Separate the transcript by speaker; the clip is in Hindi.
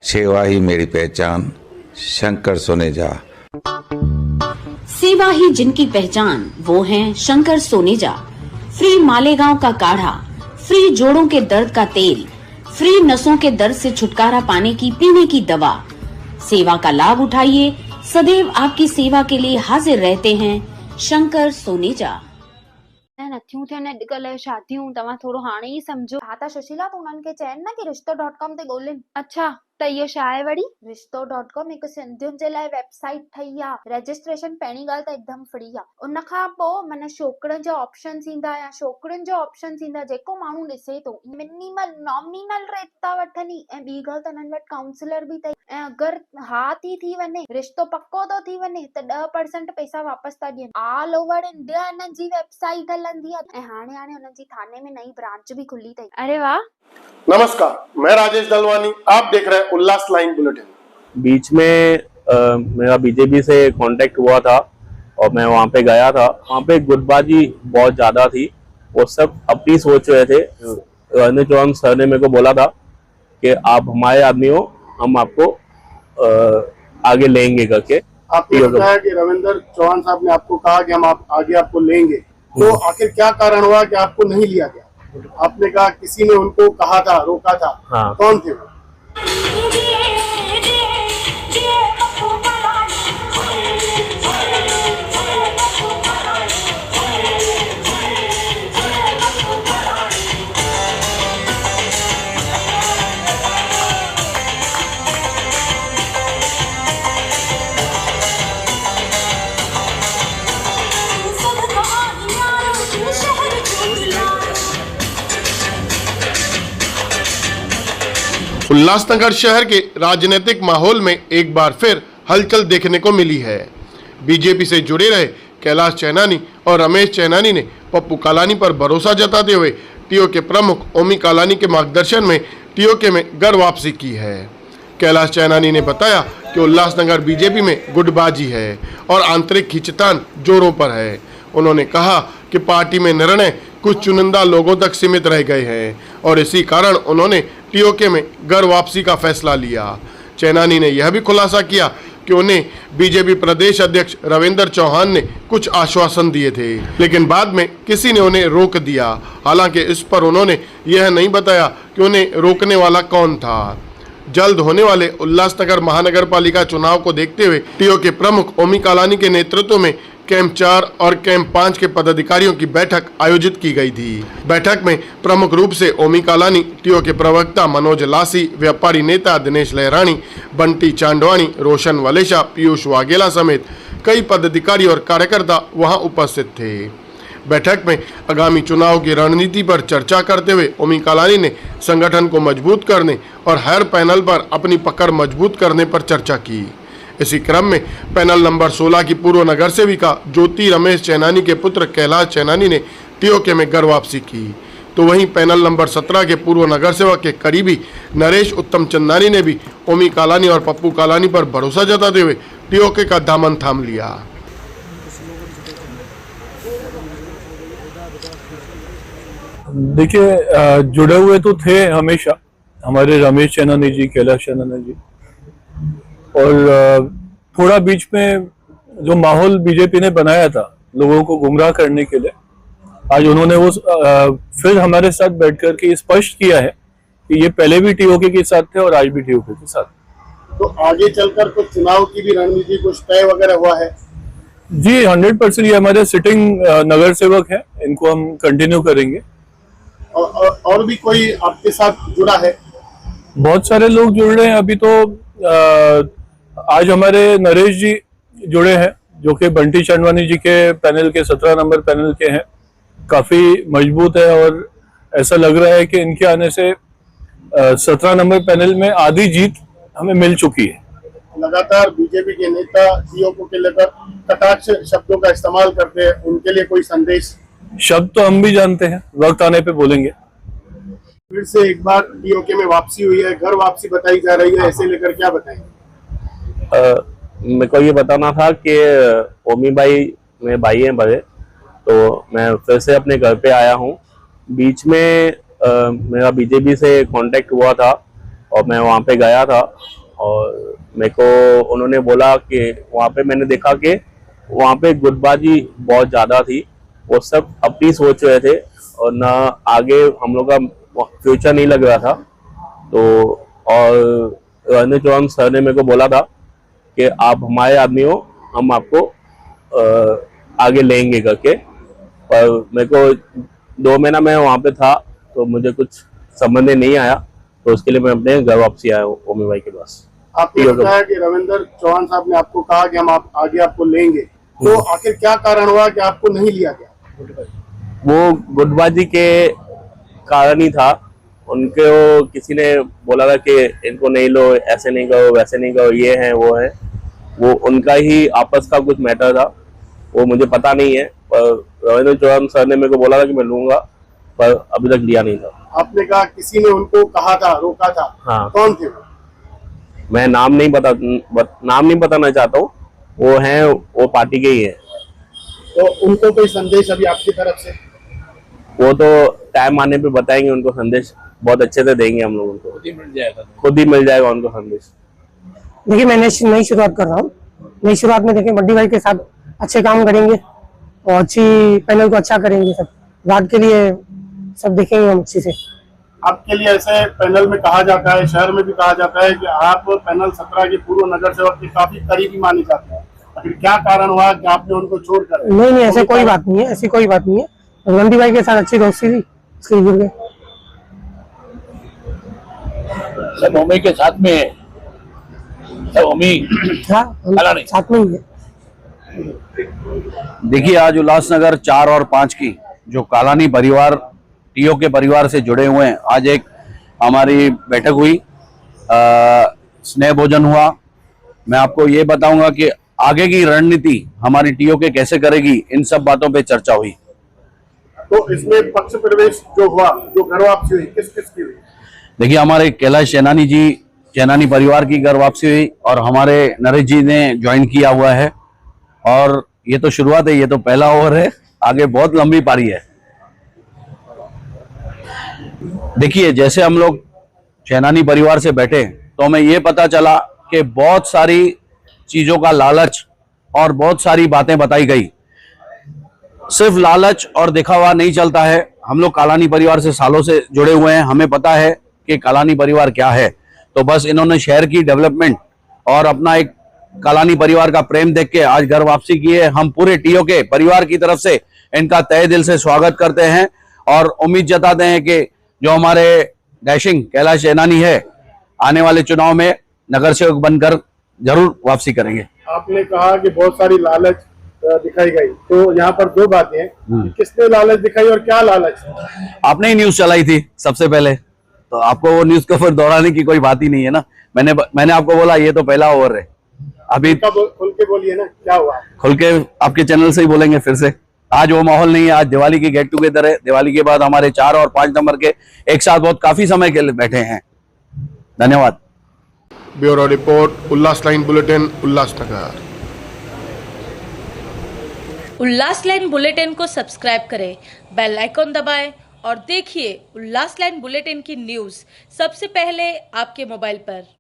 Speaker 1: सेवा ही मेरी पहचान, शंकर सोनेजा।
Speaker 2: सेवा ही जिनकी पहचान, वो हैं शंकर सोनेजा। फ्री मालेगांव का काढ़ा, फ्री जोड़ों के दर्द का तेल, फ्री नसों के दर्द से छुटकारा पाने की पीने की दवा। सेवा का लाभ उठाइए, सदैव आपकी सेवा के लिए हाजिर रहते हैं शंकर सोनेजा।
Speaker 3: नथियूं थियनि अॼुकल्ह शादियूं, तव्हां थोरो हाणे ई सम्झो। हा त सुशीला, तूं उन्हनि खे चइनि न कि रिश्तो.com ते ॻोल्हिनि। अच्छा त इहो छा आहे वरी? रिश्तो.com हिकु सिंधियुनि जे लाइ वेबसाइट ठही आहे। रजिस्ट्रेशन पहिरीं ॻाल्हि त हिकदमि फ्री आहे। उन खां पोइ माना छोकिरनि जा ऑप्शन्स ईंदा या छोकिरियुनि जा ऑप्शन्स ईंदा, जेको माण्हू ॾिसे थो। मिनिमल नॉमिनल रेट था वठनि। ऐं ॿी ॻाल्हि त हिननि वटि काउंसलर बि अथई। ऐं अगरि हा थी वञे, रिश्तो पको थो थी वञे त 10% पैसा वापसि था ॾियनि। ऑल ओवर इंडिया हिननि जी वेबसाइट हलंदी आहे। ऐं हाणे हुननि जी थाने में नई ब्रांच भी खुली अथई। अरे वाह।
Speaker 4: नमस्कार, मैं राजेश दलवानी, आप देख रहे हैं उल्लास लाइन बुलेटिन।
Speaker 5: बीच में मेरा बीजेपी से कांटेक्ट हुआ था और मैं वहाँ पे गया था। वहाँ पे गुटबाजी बहुत ज़्यादा थी। वो सब अपनी सोच रहे थे। रविंद्र चौहान सर ने मेरे को बोला था कि आप हमारे आदमी हो, हम आपको आगे लेंगे करके।
Speaker 4: आपने बताया कि रविंद्र चौहान साहब ने आपको कहा कि हम आगे आपको लेंगे, तो आखिर क्या कारण हुआ कि आपको नहीं लिया गया? आपने कहा किसी ने उनको कहा था, रोका था। हाँ। कौन थे वो? उल्लासनगर शहर के राजनीतिक माहौल में एक बार फिर हलचल देखने को मिली है। बीजेपी से जुड़े रहे कैलाश चैनानी और रमेश चैनानी ने पप्पू कालानी पर भरोसा जताते हुए टीओ के प्रमुख ओमी कालानी के मार्गदर्शन में टीओके में घर वापसी की है। कैलाश चैनानी ने बताया कि उल्लासनगर बीजेपी में गुटबाजी है और आंतरिक खींचतान जोरों पर है। उन्होंने कहा कि पार्टी में निर्णय कुछ चुनिंदा लोगों तक सीमित रह गए हैं और इसी कारण उन्होंने टीओके में घर वापसी का फैसला लिया। चैनानी ने यह भी खुलासा किया कि उन्हें बीजेपी प्रदेश अध्यक्ष रविंद्र चौहान ने कुछ आश्वासन दिए थे, लेकिन बाद में किसी ने उन्हें रोक दिया। हालांकि इस पर उन्होंने यह नहीं बताया कि उन्हें रोकने वाला कौन था। जल्द होने वाले उल्लासनगर महानगर पालिका चुनाव को देखते हुए टीओके प्रमुख ओमी कालानी के नेतृत्व में कैंप 4 और कैंप 5 के पदाधिकारियों की बैठक आयोजित की गई थी। बैठक में प्रमुख रूप से ओमी कालानी, टीओ के प्रवक्ता मनोज लासी, व्यापारी नेता दिनेश लहरानी, बंटी चांडवानी, रोशन वलेशा, पीयूष वाघेला समेत कई पदाधिकारी और कार्यकर्ता वहां उपस्थित थे। बैठक में आगामी चुनाव की रणनीति पर चर्चा करते हुए ओमी कालानी ने संगठन को मजबूत करने और हर पैनल पर अपनी पकड़ मजबूत करने पर चर्चा की। इसी क्रम में पैनल नंबर 16 की पूर्व नगर सेविका ज्योति रमेश चैनानी के पुत्र कैलाश चैनानी ने टीओके में घर वापसी की, तो वहीं पैनल नंबर 17 के पूर्व नगर सेवक के करीबी नरेश उत्तम चंदानी ने भी ओमी कालानी और पप्पू कालानी पर भरोसा जताते हुए टीओके का दामन थाम लिया।
Speaker 6: देखिए, जुड़े हुए तो थे हमेशा हमारे रमेश चैनानी जी, कैलाश चैनानी जी, और थोड़ा बीच में जो माहौल बीजेपी ने बनाया था लोगों को गुमराह करने के लिए, आज उन्होंने वो फिर हमारे साथ बैठकर के स्पष्ट किया है कि ये पहले भी टीओके के साथ थे और आज भी टीओके के साथ।
Speaker 4: तो आगे चलकर कुछ चुनाव की भी रणनीति कुछ तय वगैरह हुआ है?
Speaker 6: जी 100% ये हमारे सिटिंग नगर सेवक है, इनको हम कंटिन्यू करेंगे।
Speaker 4: और भी कोई आपके साथ जुड़ा है?
Speaker 6: बहुत सारे लोग जुड़ रहे हैं। अभी तो आज हमारे नरेश जी जुड़े हैं जो कि बंटी चांडवानी जी के पैनल के 17 नंबर पैनल के हैं। काफी मजबूत है और ऐसा लग रहा है कि इनके आने से 17 नंबर पैनल में आधी जीत हमें मिल चुकी है।
Speaker 4: लगातार बीजेपी के नेता टीओके के लेकर कटाक्ष शब्दों का इस्तेमाल करते हैं, उनके लिए कोई संदेश?
Speaker 6: शब्द तो हम भी जानते हैं, वक्त आने पे बोलेंगे।
Speaker 4: फिर से एक बार टीओके में वापसी हुई है, घर वापसी बताई जा रही है, ऐसे लेकर क्या बताएंगे?
Speaker 5: मेरे को ये बताना था कि ओमी भाई मेरे भाई हैं बड़े, तो मैं फिर से अपने घर पे आया हूँ। बीच में मेरा बीजेपी से कांटेक्ट हुआ था और मैं वहाँ पे गया था और मेरे को उन्होंने बोला कि वहाँ पे मैंने देखा कि वहाँ पे गुटबाजी बहुत ज़्यादा थी। वो सब अपनी सोच रहे थे और ना आगे हम लोग का फ्यूचर नहीं लग रहा था। तो और रणजीत चौहान सर ने मेरे को बोला था कि आप हमारे आदमी हो, हम आपको आगे लेंगे करके। पर मेरे को 2 महीना मैं वहाँ पे था तो मुझे कुछ समझ में नहीं आया, तो उसके लिए मैं अपने घर वापसी आया हूँ ओमी भाई के पास।
Speaker 4: आपने बताया कि रविंद्र चौहान साहब ने आपको कहा कि हम आगे आपको लेंगे, तो आखिर क्या कारण हुआ कि आपको नहीं लिया गया?
Speaker 5: वो गुटबाजी के कारण ही था। उनको किसी ने बोला था कि इनको नहीं लो, ऐसे नहीं करो, वैसे नहीं करो, ये है वो है। वो उनका ही आपस का कुछ मैटर था, वो मुझे पता नहीं है। पर रविंद्र चौहान सर ने मेरे को बोला था कि मैं लूंगा, पर अभी तक लिया नहीं था।
Speaker 4: आपने कहा किसी ने उनको कहा था, रोका था।
Speaker 5: हाँ।
Speaker 4: कौन थे वो?
Speaker 5: मैं नाम नहीं बताना चाहता हूँ। वो हैं, वो पार्टी के ही है।
Speaker 4: तो उनको कोई संदेश अभी आपकी तरफ से?
Speaker 5: वो तो टाइम आने पे बताएंगे, उनको संदेश बहुत अच्छे से देंगे हम लोग उनको। खुद ही मिल जाएगा उनको संदेश।
Speaker 7: देखिए मैं नई शुरुआत कर रहा हूँ। नई शुरुआत में देखिए बड्डी भाई के साथ अच्छे काम करेंगे और अच्छी पैनल को अच्छा करेंगे। सब वार्ड के लिए सब देखेंगे हम अच्छे से।
Speaker 4: आपके लिए ऐसे पैनल में कहा जाता है, शहर में भी कहा जाता है कि आप पैनल 17 के पूर्व नगर सेवक के काफी करीबी माने जाते हैं। आखिर क्या कारण हुआ कि आपने उनको छोड़कर?
Speaker 7: नहीं, ऐसे कोई बात नहीं है, ऐसी कोई बात नहीं है। बड्डी भाई के साथ अच्छी दोस्ती थी, इसलिए जुड़ गए।
Speaker 8: सब ओमी के साथ में है, सब ओमी
Speaker 7: हाँ, हम साथ में ही है।
Speaker 8: देखिए आज उल्लासनगर 4 और 5 की जो कालानी परिवार टीओ के परिवार से जुड़े हुए हैं, आज एक हमारी बैठक हुई, स्नेह भोजन हुआ। मैं आपको ये बताऊंगा कि आगे की रणनीति हमारी टीओ के कैसे करेगी, इन सब बातों पे चर्चा हुई।
Speaker 4: तो इसमें पक्ष प्रवेश जो हुआ, जो घर वापसी हुई, किस किस की हुई?
Speaker 8: देखिए हमारे कैलाश चैनानी जी, चैनानी परिवार की घर वापसी हुई और हमारे नरेश जी ने ज्वाइन किया हुआ है। और ये तो शुरुआत है, ये तो पहला ओवर है, आगे बहुत लंबी पारी है। देखिए जैसे हम लोग चैनानी परिवार से बैठे तो हमें ये पता चला कि बहुत सारी चीजों का लालच और बहुत सारी बातें बताई गई। सिर्फ लालच और दिखावा नहीं चलता है। हम लोग कालानी परिवार से सालों से जुड़े हुए हैं, हमें पता है कि कालानी परिवार क्या है। तो बस इन्होंने शहर की डेवलपमेंट और अपना एक कालानी परिवार का प्रेम देख के आज घर वापसी की है। हम पूरे टीओ के परिवार की तरफ से इनका तहे दिल से स्वागत करते हैं और उम्मीद जताते हैं कि जो हमारे डैशिंग कैलाश चैनानी है, आने वाले चुनाव में नगर सेवक बनकर जरूर वापसी करेंगे।
Speaker 4: आपने कहा कि बहुत सारी लालच दिखाई गई, तो यहाँ पर 2 बातें हैं कि किसने लालच दिखाई और क्या लालच?
Speaker 8: आपने ही न्यूज चलाई थी सबसे पहले, तो आपको वो न्यूज को फिर दोहराने की कोई बात ही नहीं है ना। मैंने आपको बोला ये तो पहला ओवर है। अभी
Speaker 4: खुल के बोलिए ना, क्या हुआ?
Speaker 8: खुल के आपके चैनल से ही बोलेंगे फिर से। आज वो माहौल नहीं है, आज दिवाली की गेट टुगेदर है। दिवाली के बाद हमारे 4 और 5 नंबर के एक साथ बहुत काफी समय के लिए बैठे हैं। धन्यवाद।
Speaker 4: ब्यूरो रिपोर्ट, उल्लास लाइन बुलेटिन, उल्लासनगर।
Speaker 9: उल्लास लाइन बुलेटिन को सब्सक्राइब करें, बेल आइकॉन दबाएं और देखिए उल्लास लाइन बुलेटिन की न्यूज़ सबसे पहले आपके मोबाइल पर।